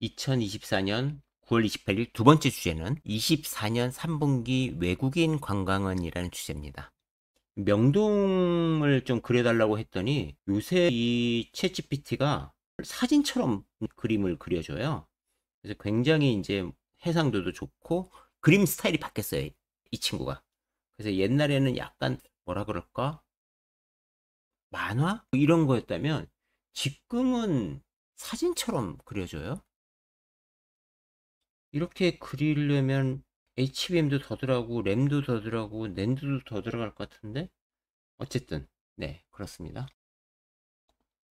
2024년 9월 28일 두 번째 주제는 24년 3분기 외국인 관광은이라는 주제입니다. 명동을 좀 그려달라고 했더니 요새 이 챗GPT가 사진처럼 그림을 그려줘요. 그래서 굉장히 이제 해상도도 좋고 그림 스타일이 바뀌었어요. 이 친구가. 그래서 옛날에는 약간 뭐라 그럴까? 만화? 이런 거였다면 지금은 사진처럼 그려줘요. 이렇게 그리려면 HBM도 더 들어가고 램도 더 들어가고 낸드도 더 들어갈 것 같은데 어쨌든 네 그렇습니다.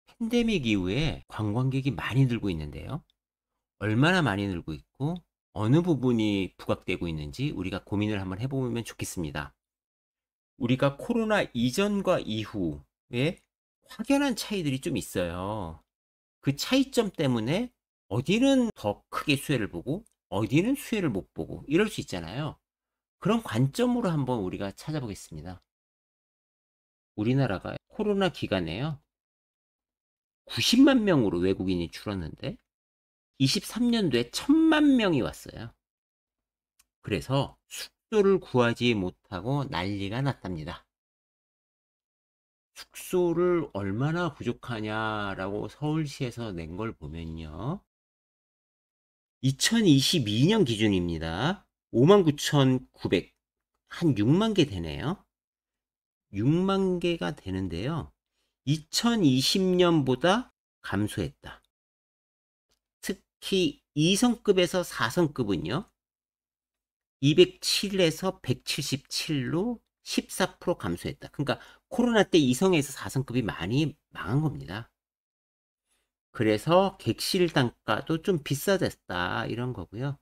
팬데믹 이후에 관광객이 많이 늘고 있는데요. 얼마나 많이 늘고 있고 어느 부분이 부각되고 있는지 우리가 고민을 한번 해보면 좋겠습니다. 우리가 코로나 이전과 이후에 확연한 차이들이 좀 있어요. 그 차이점 때문에 어디는 더 크게 수혜를 보고 어디는 수혜를 못 보고 이럴 수 있잖아요. 그런 관점으로 한번 우리가 찾아보겠습니다. 우리나라가 코로나 기간에요. 90만 명으로 외국인이 줄었는데 23년도에 1000만 명이 왔어요. 그래서 숙소를 구하지 못하고 난리가 났답니다. 숙소를 얼마나 부족하냐라고 서울시에서 낸 걸 보면요. 2022년 기준입니다. 59,900, 한 6만 개 되네요. 6만 개가 되는데요. 2020년보다 감소했다. 특히 2성급에서 4성급은요. 207에서 177로 14% 감소했다. 그러니까 코로나 때 2성에서 4성급이 많이 망한 겁니다. 그래서 객실 단가도 좀 비싸졌다 이런 거고요.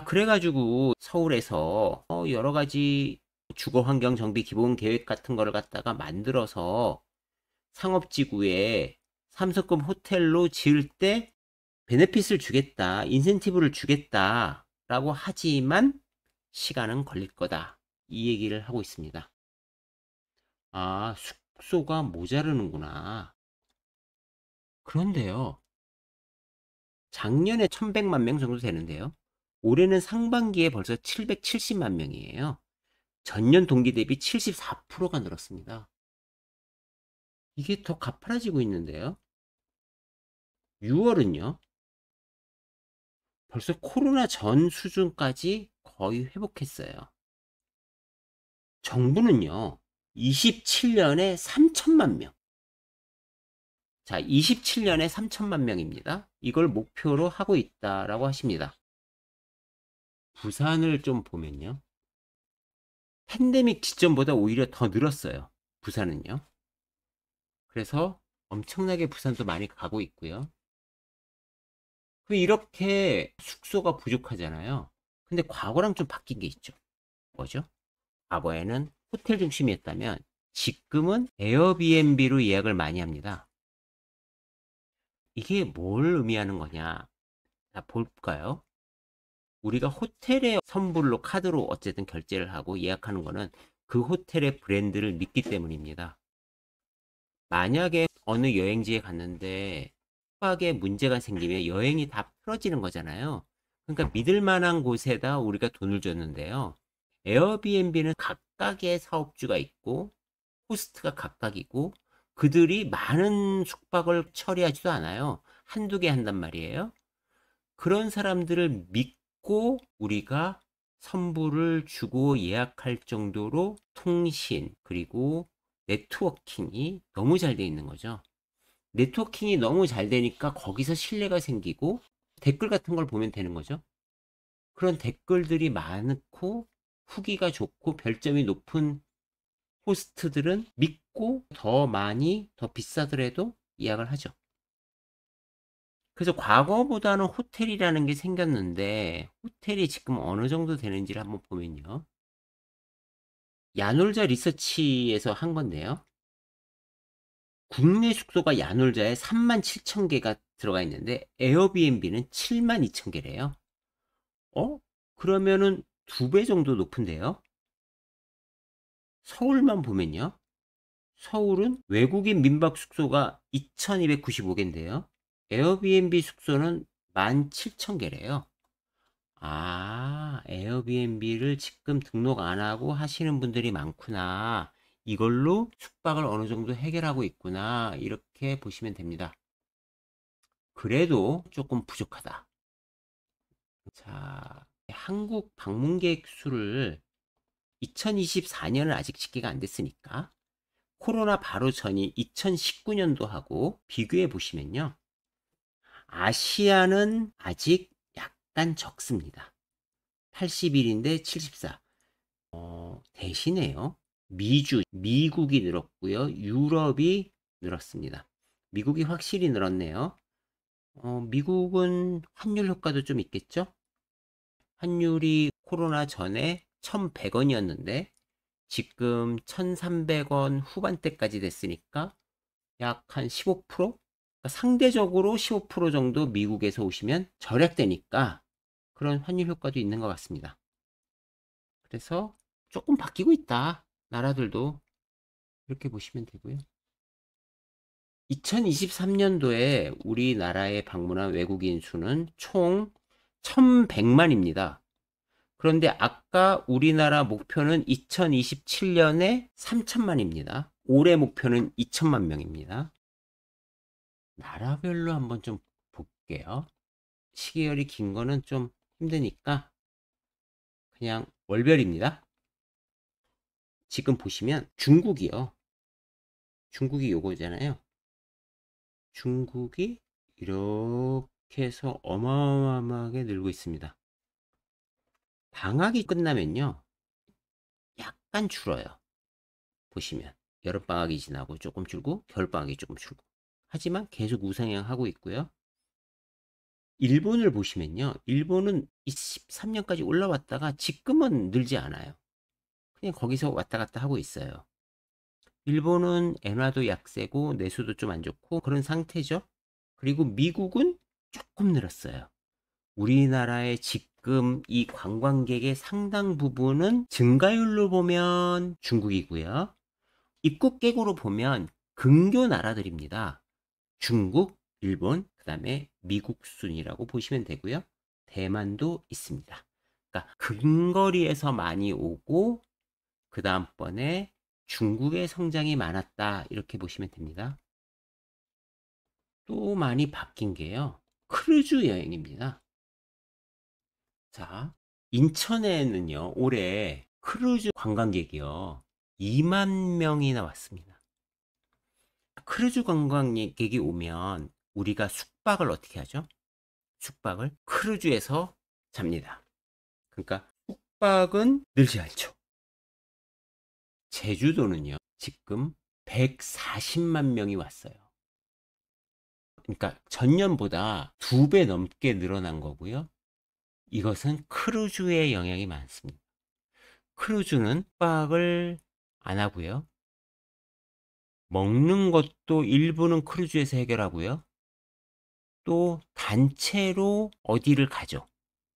그래가지고 서울에서 여러 가지 주거 환경 정비 기본 계획 같은 거를 갖다가 만들어서 상업지구에 3성급 호텔로 지을 때 베네핏을 주겠다, 인센티브를 주겠다라고 하지만 시간은 걸릴 거다. 이 얘기를 하고 있습니다. 아, 숙소가 모자르는구나. 그런데요. 작년에 1100만 명 정도 되는데요. 올해는 상반기에 벌써 770만 명이에요. 전년 동기 대비 74%가 늘었습니다. 이게 더 가파라지고 있는데요. 6월은요. 벌써 코로나 전 수준까지 거의 회복했어요. 정부는요. 27년에 3천만 명. 자, 27년에 3천만 명입니다. 이걸 목표로 하고 있다라고 하십니다. 부산을 좀 보면요. 팬데믹 직전보다 오히려 더 늘었어요. 부산은요. 그래서 엄청나게 부산도 많이 가고 있고요. 이렇게 숙소가 부족하잖아요. 근데 과거랑 좀 바뀐 게 있죠. 뭐죠? 과거에는 호텔 중심이었다면 지금은 에어비앤비로 예약을 많이 합니다. 이게 뭘 의미하는 거냐? 자, 볼까요? 우리가 호텔의 선불로 카드로 어쨌든 결제를 하고 예약하는 거는 그 호텔의 브랜드를 믿기 때문입니다. 만약에 어느 여행지에 갔는데 숙박에 문제가 생기면 여행이 다 풀어지는 거잖아요. 그러니까 믿을 만한 곳에다 우리가 돈을 줬는데요. 에어비앤비는 각각의 사업주가 있고 호스트가 각각이고 그들이 많은 숙박을 처리하지도 않아요. 한두 개 한단 말이에요. 그런 사람들을 믿고 우리가 선불을 주고 예약할 정도로 통신 그리고 네트워킹이 너무 잘 돼 있는 거죠. 네트워킹이 너무 잘 되니까 거기서 신뢰가 생기고 댓글 같은 걸 보면 되는 거죠. 그런 댓글들이 많고 후기가 좋고 별점이 높은 호스트들은 믿고 더 많이 더 비싸더라도 예약을 하죠. 그래서 과거보다는 호텔이라는 게 생겼는데 호텔이 지금 어느 정도 되는지를 한번 보면요. 야놀자 리서치에서 한 건데요. 국내 숙소가 야놀자에 37,000개가 들어가 있는데 에어비앤비는 72,000개래요. 어? 그러면은 2배 정도 높은데요. 서울만 보면요. 서울은 외국인 민박 숙소가 2,295개인데요. 에어비앤비 숙소는 17,000개래요. 아, 에어비앤비를 지금 등록 안 하고 하시는 분들이 많구나. 이걸로 숙박을 어느 정도 해결하고 있구나. 이렇게 보시면 됩니다. 그래도 조금 부족하다. 자, 한국 방문객 수를 2024년을 아직 집계가 안 됐으니까 코로나 바로 전인 2019년도하고 비교해 보시면요. 아시아는 아직 약간 적습니다. 81인데 74. 대신에요. 미국이 늘었고요. 유럽이 늘었습니다. 미국이 확실히 늘었네요. 미국은 환율 효과도 좀 있겠죠? 환율이 코로나 전에 1,100원이었는데 지금 1,300원 후반대까지 됐으니까 약 한 15%? 그러니까 상대적으로 15% 정도 미국에서 오시면 절약되니까 그런 환율 효과도 있는 것 같습니다. 그래서 조금 바뀌고 있다. 나라들도 이렇게 보시면 되고요. 2023년도에 우리나라에 방문한 외국인 수는 총 1,100만입니다. 그런데 아까 우리나라 목표는 2027년에 3천만입니다. 올해 목표는 2천만 명입니다. 나라별로 한번 좀 볼게요. 시계열이 긴 거는 좀 힘드니까 그냥 월별입니다. 지금 보시면 중국이요. 중국이 요거잖아요. 중국이 이렇게 해서 어마어마하게 늘고 있습니다. 방학이 끝나면요. 약간 줄어요. 보시면 여름방학이 지나고 조금 줄고 겨울방학이 조금 줄고 하지만 계속 우상향 하고 있고요. 일본을 보시면요. 일본은 23년까지 올라왔다가 지금은 늘지 않아요. 그냥 거기서 왔다 갔다 하고 있어요. 일본은 엔화도 약세고 내수도 좀 안 좋고 그런 상태죠. 그리고 미국은 조금 늘었어요. 우리나라의 지금 이 관광객의 상당 부분은 증가율로 보면 중국이고요. 입국객으로 보면 근교 나라들입니다. 중국, 일본, 그 다음에 미국 순이라고 보시면 되고요. 대만도 있습니다. 그러니까 근거리에서 많이 오고 그 다음번에 중국의 성장이 많았다 이렇게 보시면 됩니다. 또 많이 바뀐 게요. 크루즈 여행입니다. 자, 인천에는요, 올해 크루즈 관광객이요, 2만 명이나 왔습니다. 크루즈 관광객이 오면 우리가 숙박을 어떻게 하죠? 숙박을 크루즈에서 잡니다. 그러니까 숙박은 늘지 않죠. 제주도는요, 지금 140만 명이 왔어요. 그러니까 전년보다 2배 넘게 늘어난 거고요. 이것은 크루즈의 영향이 많습니다. 크루즈는 숙박을 안 하고요. 먹는 것도 일부는 크루즈에서 해결하고요. 또 단체로 어디를 가죠.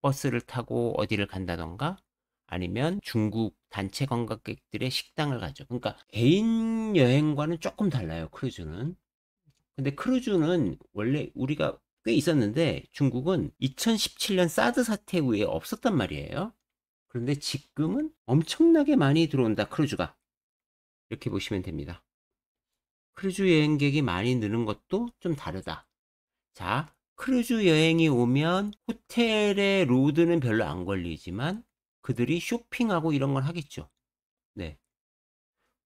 버스를 타고 어디를 간다던가 아니면 중국 단체 관광객들의 식당을 가죠. 그러니까 개인 여행과는 조금 달라요, 크루즈는. 근데 크루즈는 원래 우리가 꽤 있었는데 중국은 2017년 사드 사태 후에 없었단 말이에요. 그런데 지금은 엄청나게 많이 들어온다, 크루즈가. 이렇게 보시면 됩니다. 크루즈 여행객이 많이 느는 것도 좀 다르다. 자, 크루즈 여행이 오면 호텔의 로드는 별로 안 걸리지만 그들이 쇼핑하고 이런 걸 하겠죠. 네.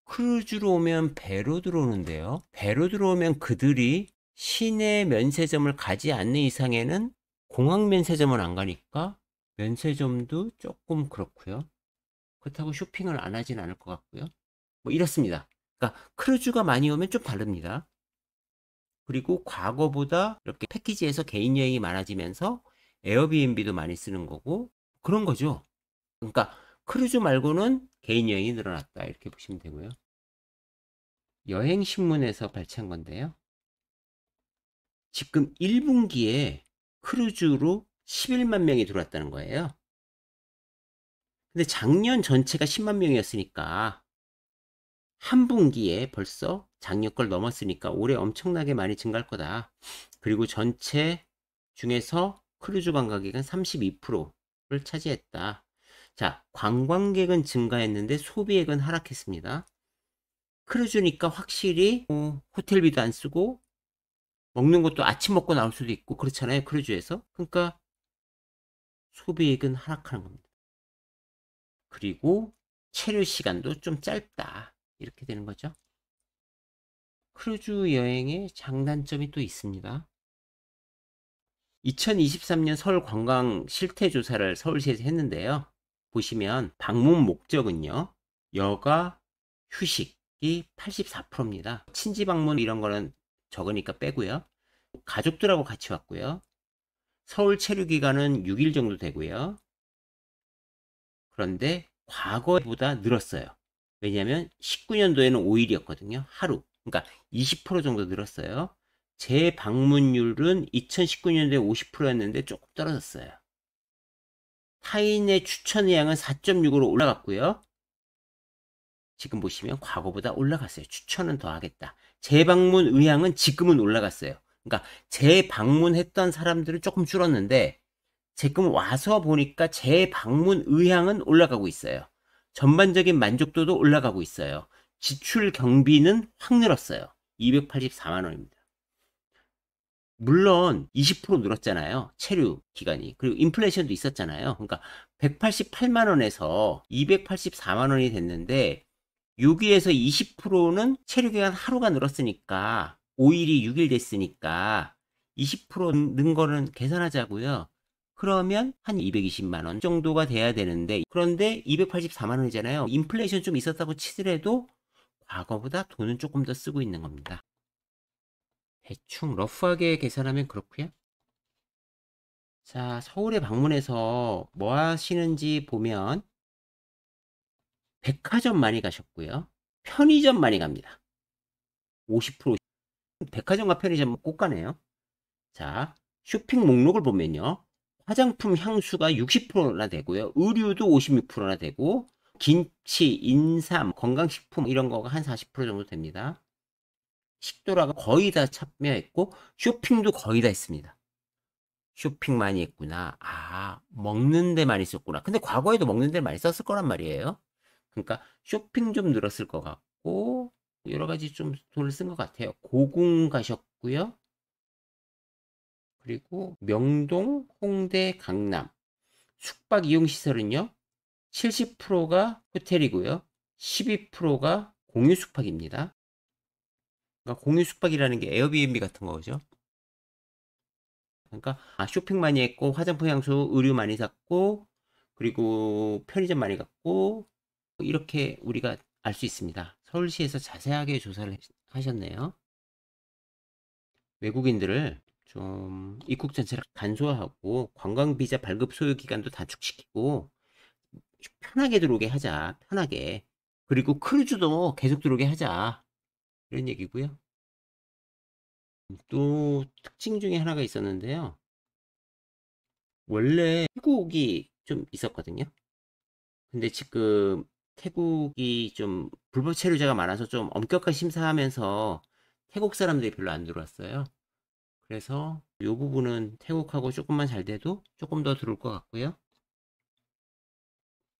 크루즈로 오면 배로 들어오는데요. 배로 들어오면 그들이 시내 면세점을 가지 않는 이상에는 공항 면세점을 안 가니까 면세점도 조금 그렇고요. 그렇다고 쇼핑을 안 하진 않을 것 같고요. 뭐 이렇습니다. 그러니까 크루즈가 많이 오면 좀 다릅니다. 그리고 과거보다 이렇게 패키지에서 개인 여행이 많아지면서 에어비앤비도 많이 쓰는 거고 그런 거죠. 그러니까 크루즈 말고는 개인 여행이 늘어났다 이렇게 보시면 되고요. 여행신문에서 발췌한 건데요. 지금 1분기에 크루즈로 11만 명이 들어왔다는 거예요. 근데 작년 전체가 10만 명이었으니까 한 분기에 벌써 작년 걸 넘었으니까 올해 엄청나게 많이 증가할 거다. 그리고 전체 중에서 크루즈 관광객은 32%를 차지했다. 자, 관광객은 증가했는데 소비액은 하락했습니다. 크루즈니까 확실히 호텔비도 안 쓰고 먹는 것도 아침 먹고 나올 수도 있고 그렇잖아요. 크루즈에서. 그러니까 소비액은 하락하는 겁니다. 그리고 체류 시간도 좀 짧다. 이렇게 되는 거죠. 크루즈 여행의 장단점이 또 있습니다. 2023년 서울 관광 실태 조사를 서울시에서 했는데요. 보시면 방문 목적은요. 여가, 휴식이 84%입니다. 친지 방문 이런 거는 적으니까 빼고요. 가족들하고 같이 왔고요. 서울 체류 기간은 6일 정도 되고요. 그런데 과거보다 늘었어요. 왜냐하면 19년도에는 5일이었거든요. 하루. 그러니까 20% 정도 늘었어요. 재방문율은 2019년도에 50%였는데 조금 떨어졌어요. 타인의 추천 의향은 4.6으로 올라갔고요. 지금 보시면 과거보다 올라갔어요. 추천은 더 하겠다. 재방문 의향은 지금은 올라갔어요. 그러니까 재방문했던 사람들은 조금 줄었는데 지금 와서 보니까 재방문 의향은 올라가고 있어요. 전반적인 만족도도 올라가고 있어요. 지출 경비는 확 늘었어요. 284만 원입니다. 물론 20% 늘었잖아요. 체류 기간이. 그리고 인플레이션도 있었잖아요. 그러니까 188만 원에서 284만 원이 됐는데 여기에서 20%는 체류 기간 하루가 늘었으니까 5일이 6일 됐으니까 20% 는 거는 계산하자고요. 그러면 한 220만 원 정도가 돼야 되는데 그런데 284만 원이잖아요. 인플레이션 좀 있었다고 치더라도 과거보다 돈은 조금 더 쓰고 있는 겁니다. 대충 러프하게 계산하면 그렇고요. 자, 서울에 방문해서 뭐 하시는지 보면 백화점 많이 가셨고요. 편의점 많이 갑니다. 50% 백화점과 편의점 꼭 가네요. 자, 쇼핑 목록을 보면요. 화장품 향수가 60%나 되고요. 의류도 56%나 되고 김치, 인삼, 건강식품 이런 거가 한 40% 정도 됩니다. 식도라가 거의 다 참여했고 쇼핑도 거의 다 했습니다. 쇼핑 많이 했구나. 아, 먹는 데 많이 썼구나. 근데 과거에도 먹는 데 많이 썼을 거란 말이에요. 그러니까 쇼핑 좀 늘었을 것 같고 여러 가지 좀 돈을 쓴 것 같아요. 고궁 가셨고요. 그리고 명동, 홍대, 강남 숙박 이용 시설은요. 70%가 호텔이고요. 12%가 공유 숙박입니다. 그러니까 공유 숙박이라는 게 에어비앤비 같은 거죠. 그러니까 쇼핑 많이 했고 화장품 향수 의류 많이 샀고 그리고 편의점 많이 갔고 이렇게 우리가 알 수 있습니다. 서울시에서 자세하게 조사를 하셨네요. 외국인들을 좀 입국 전체를 간소화하고 관광 비자 발급 소요 기간도 단축시키고 편하게 들어오게 하자. 편하게. 그리고 크루즈도 계속 들어오게 하자. 이런 얘기고요. 또 특징 중에 하나가 있었는데요. 원래 태국이 좀 있었거든요. 근데 지금 태국이 좀 불법 체류자가 많아서 좀 엄격하게 심사하면서 태국 사람들이 별로 안 들어왔어요. 그래서 이 부분은 태국하고 조금만 잘 돼도 조금 더 들어올 것 같고요.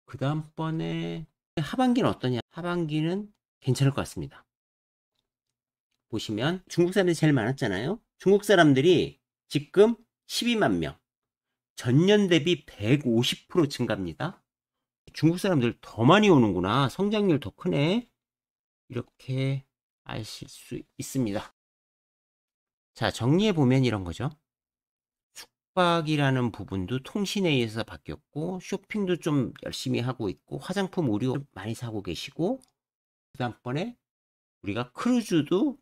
그 다음번에 하반기는 어떠냐? 하반기는 괜찮을 것 같습니다. 보시면 중국 사람들이 제일 많았잖아요. 중국 사람들이 지금 12만 명, 전년 대비 150% 증가입니다. 중국 사람들 더 많이 오는구나. 성장률 더 크네. 이렇게 아실 수 있습니다. 자, 정리해보면 이런 거죠. 숙박이라는 부분도 통신에 의해서 바뀌었고, 쇼핑도 좀 열심히 하고 있고, 화장품, 의류 많이 사고 계시고, 그 다음번에 우리가 크루즈도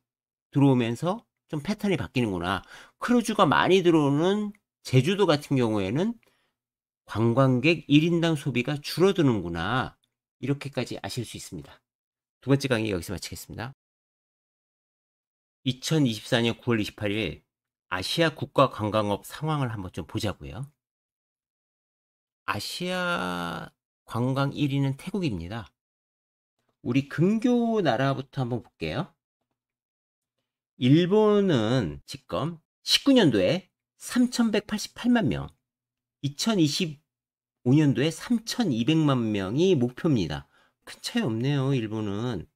들어오면서 좀 패턴이 바뀌는구나. 크루즈가 많이 들어오는 제주도 같은 경우에는 관광객 1인당 소비가 줄어드는구나. 이렇게까지 아실 수 있습니다. 두 번째 강의 여기서 마치겠습니다. 2024년 9월 28일 아시아 국가 관광업 상황을 한번 좀 보자고요. 아시아 관광 1위는 태국입니다. 우리 근교 나라부터 한번 볼게요. 일본은 지금 19년도에 3,188만 명. 2025년도에 3,200만 명이 목표입니다. 큰 차이 없네요, 일본은.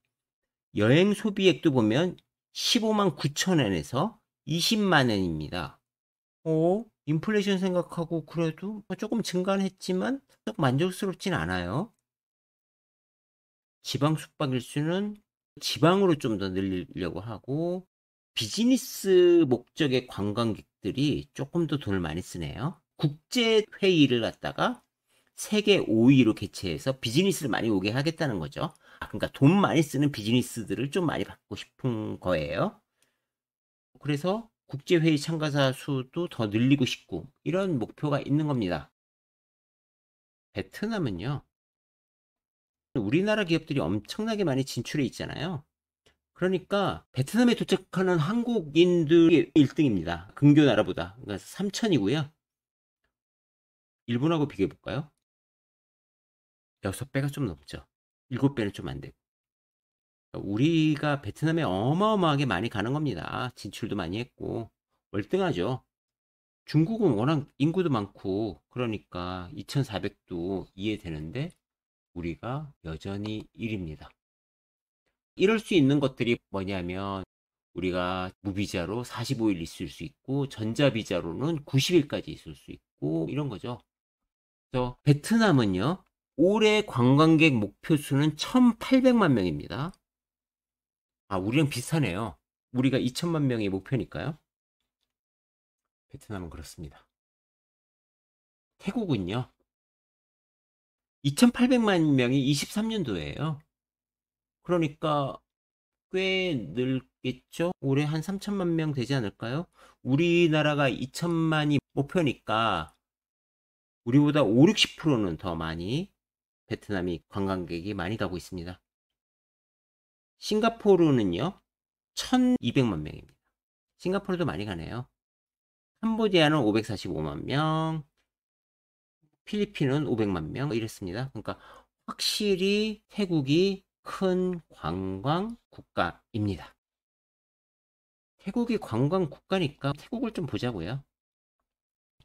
여행 소비액도 보면 15만 9천 원에서 20만 원입니다. 인플레이션 생각하고 그래도 조금 증가는 했지만 만족스럽진 않아요. 지방 숙박 일수는 지방으로 좀 더 늘리려고 하고, 비즈니스 목적의 관광객들이 조금 더 돈을 많이 쓰네요. 국제 회의를 갖다가 세계 5위로 개최해서 비즈니스를 많이 오게 하겠다는 거죠. 그러니까 돈 많이 쓰는 비즈니스들을 좀 많이 받고 싶은 거예요. 그래서 국제회의 참가자 수도 더 늘리고 싶고, 이런 목표가 있는 겁니다. 베트남은요, 우리나라 기업들이 엄청나게 많이 진출해 있잖아요. 그러니까 베트남에 도착하는 한국인들이 1등입니다. 근교 나라보다. 그러니까 3천이고요. 일본하고 비교해 볼까요? 6배가 좀 넘죠. 7배는 좀 안 되고. 우리가 베트남에 어마어마하게 많이 가는 겁니다. 진출도 많이 했고. 월등하죠. 중국은 워낙 인구도 많고, 그러니까 2,400도 이해되는데, 우리가 여전히 1입니다. 이럴 수 있는 것들이 뭐냐면, 우리가 무비자로 45일 있을 수 있고, 전자비자로는 90일까지 있을 수 있고, 이런 거죠. 그래서 베트남은요, 올해 관광객 목표 수는 1,800만 명입니다. 우리랑 비슷하네요. 우리가 2천만 명이 목표니까요. 베트남은 그렇습니다. 태국은요, 2,800만 명이 23년도예요. 그러니까 꽤 늘겠죠? 올해 한 3천만 명 되지 않을까요? 우리나라가 2천만이 목표니까 우리보다 5, 60%는 더 많이 베트남이 관광객이 많이 가고 있습니다. 싱가포르는요, 1,200만 명입니다. 싱가포르도 많이 가네요. 캄보디아는 545만 명, 필리핀은 500만 명 이랬습니다. 그러니까 확실히 태국이 큰 관광 국가입니다. 태국이 관광 국가니까 태국을 좀 보자고요.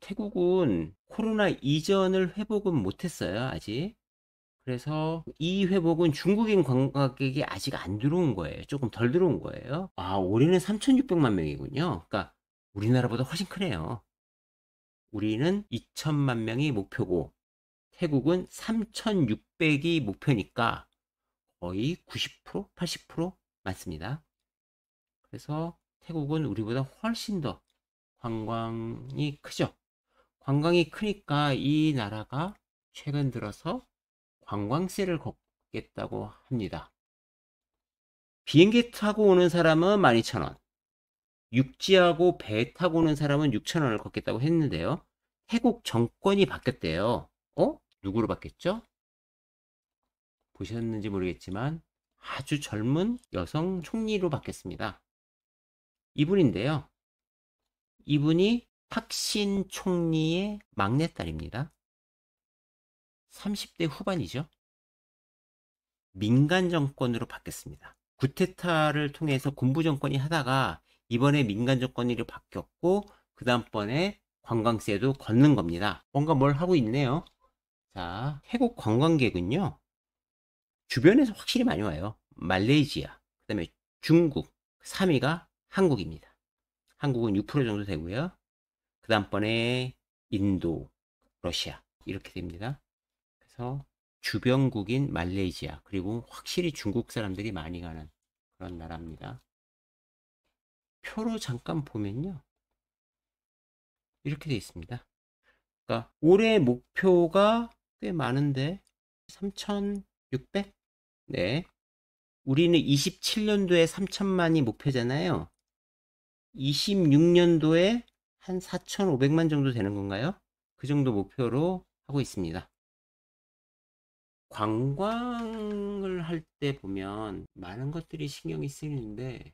태국은 코로나 이전을 회복은 못했어요, 아직. 그래서 이 회복은 중국인 관광객이 아직 안 들어온 거예요. 조금 덜 들어온 거예요. 올해는 3,600만 명이군요. 그러니까 우리나라보다 훨씬 크네요. 우리는 2천만 명이 목표고, 태국은 3,600이 목표니까 거의 90%, 80% 맞습니다. 그래서 태국은 우리보다 훨씬 더 관광이 크죠. 관광이 크니까 이 나라가 최근 들어서 관광세를 걷겠다고 합니다. 비행기 타고 오는 사람은 12,000원, 육지하고 배 타고 오는 사람은 6,000원을 걷겠다고 했는데요. 태국 정권이 바뀌었대요. 누구로 바뀌었죠? 보셨는지 모르겠지만 아주 젊은 여성 총리로 바뀌었습니다. 이분인데요. 이분이 탁신 총리의 막내딸입니다. 30대 후반이죠. 민간 정권으로 바뀌었습니다. 구테타를 통해서 군부 정권이 하다가 이번에 민간 정권으로 바뀌었고, 그 다음번에 관광세도 걷는 겁니다. 뭔가 뭘 하고 있네요. 자, 태국 관광객은요, 주변에서 확실히 많이 와요. 말레이시아, 그 다음에 중국, 3위가 한국입니다. 한국은 6% 정도 되고요. 그 다음번에 인도, 러시아 이렇게 됩니다. 그래서 주변국인 말레이시아, 그리고 확실히 중국 사람들이 많이 가는 그런 나라입니다. 표로 잠깐 보면요, 이렇게 돼 있습니다. 그러니까 올해 목표가 꽤 많은데 3,600? 네. 우리는 27년도에 3천만이 목표잖아요. 26년도에 한 4,500만 정도 되는 건가요? 그 정도 목표로 하고 있습니다. 관광을 할 때 보면 많은 것들이 신경이 쓰이는데,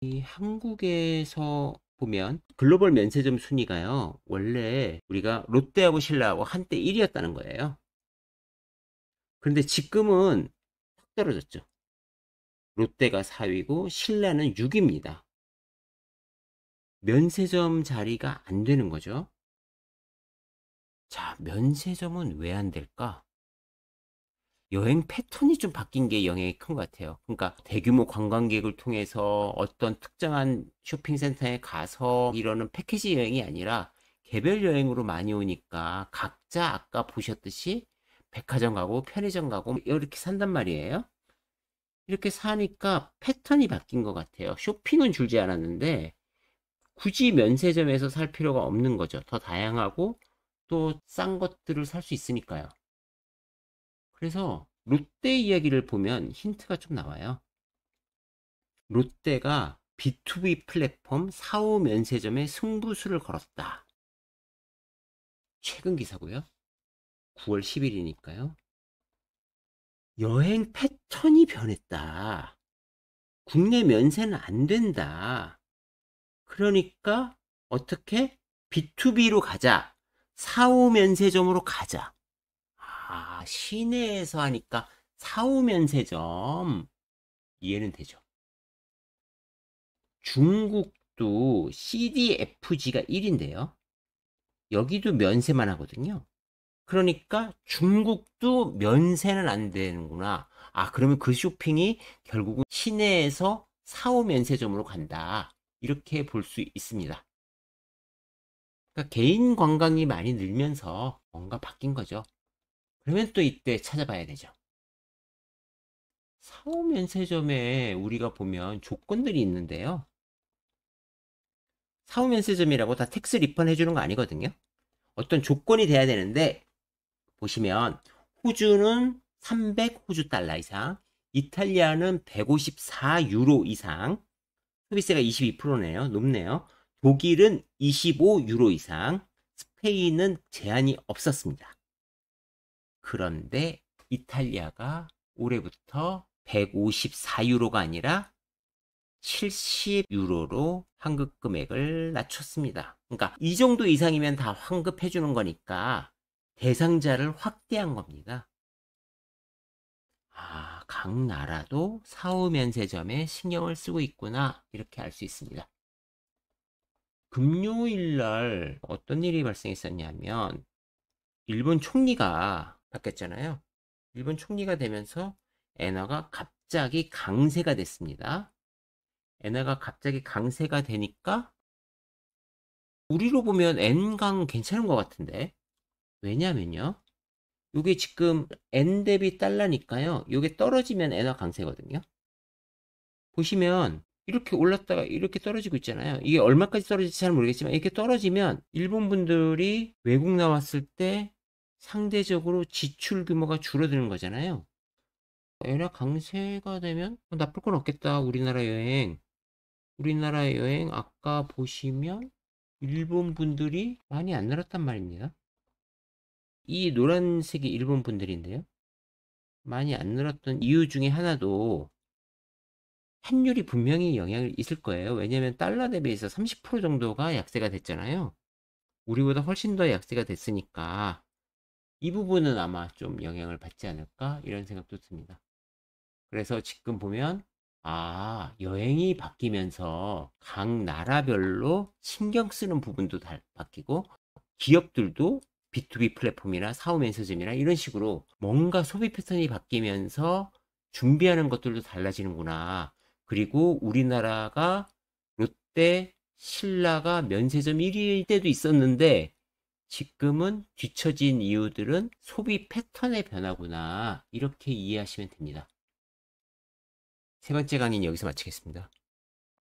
이 한국에서 보면 글로벌 면세점 순위가요, 원래 우리가 롯데하고 신라하고 한때 1위였다는 거예요. 그런데 지금은 확 떨어졌죠. 롯데가 4위고 신라는 6위입니다. 면세점 자리가 안 되는 거죠. 자, 면세점은 왜 안 될까? 여행 패턴이 좀 바뀐 게 영향이 큰 것 같아요. 그러니까 대규모 관광객을 통해서 어떤 특정한 쇼핑센터에 가서 이러는 패키지 여행이 아니라 개별 여행으로 많이 오니까 각자 아까 보셨듯이 백화점 가고 편의점 가고 이렇게 산단 말이에요. 이렇게 사니까 패턴이 바뀐 것 같아요. 쇼핑은 줄지 않았는데 굳이 면세점에서 살 필요가 없는 거죠. 더 다양하고 또 싼 것들을 살 수 있으니까요. 그래서 롯데 이야기를 보면 힌트가 좀 나와요. 롯데가 B2B 플랫폼 사후 면세점에 승부수를 걸었다. 최근 기사고요. 9월 10일이니까요. 여행 패턴이 변했다. 국내 면세는 안 된다. 그러니까 어떻게? B2B로 가자. 사후 면세점으로 가자. 아, 시내에서 하니까 사후 면세점. 이해는 되죠. 중국도 CDFG가 1인데요. 여기도 면세만 하거든요. 그러니까 중국도 면세는 안 되는구나. 아, 그러면 그 쇼핑이 결국은 시내에서 사후 면세점으로 간다. 이렇게 볼 수 있습니다. 그러니까 개인 관광이 많이 늘면서 뭔가 바뀐 거죠. 그러면 또 이때 찾아봐야 되죠. 사후 면세점에 우리가 보면 조건들이 있는데요. 사후 면세점이라고 다 텍스 리펀 해주는 거 아니거든요. 어떤 조건이 돼야 되는데 보시면 호주는 300 호주 달러 이상, 이탈리아는 154 유로 이상, 소비세가 22%네요. 높네요. 독일은 25 유로 이상, 스페인은 제한이 없었습니다. 그런데 이탈리아가 올해부터 154 유로가 아니라 70 유로로 환급 금액을 낮췄습니다. 그러니까 이 정도 이상이면 다 환급해 주는 거니까 대상자를 확대한 겁니다. 아, 각 나라도 사후 면세점에 신경을 쓰고 있구나, 이렇게 알 수 있습니다. 금요일 날 어떤 일이 발생했었냐면 일본 총리가 바뀌었잖아요. 일본 총리가 되면서 엔화가 갑자기 강세가 됐습니다. 엔화가 갑자기 강세가 되니까 우리로 보면 엔강 괜찮은 것 같은데, 왜냐면요, 요게 지금 엔 대비 달러니까요, 요게 떨어지면 엔화 강세거든요. 보시면 이렇게 올랐다가 이렇게 떨어지고 있잖아요. 이게 얼마까지 떨어질지 잘 모르겠지만 이렇게 떨어지면 일본 분들이 외국 나왔을 때 상대적으로 지출 규모가 줄어드는 거잖아요. 엔화 강세가 되면 나쁠 건 없겠다. 우리나라 여행 아까 보시면 일본 분들이 많이 안 늘었단 말입니다. 이 노란색이 일본 분들인데요. 많이 안 늘었던 이유 중에 하나도 환율이 분명히 영향을 있을 거예요. 왜냐면 달러 대비해서 30% 정도가 약세가 됐잖아요. 우리보다 훨씬 더 약세가 됐으니까 이 부분은 아마 좀 영향을 받지 않을까, 이런 생각도 듭니다. 그래서 지금 보면 여행이 바뀌면서 각 나라별로 신경 쓰는 부분도 다 바뀌고 기업들도 B2B 플랫폼이나 사후 면세점이나 이런 식으로 뭔가 소비 패턴이 바뀌면서 준비하는 것들도 달라지는구나. 그리고 우리나라가 롯데, 신라가 면세점 1위일 때도 있었는데 지금은 뒤처진 이유들은 소비 패턴의 변화구나. 이렇게 이해하시면 됩니다. 세 번째 강의는 여기서 마치겠습니다.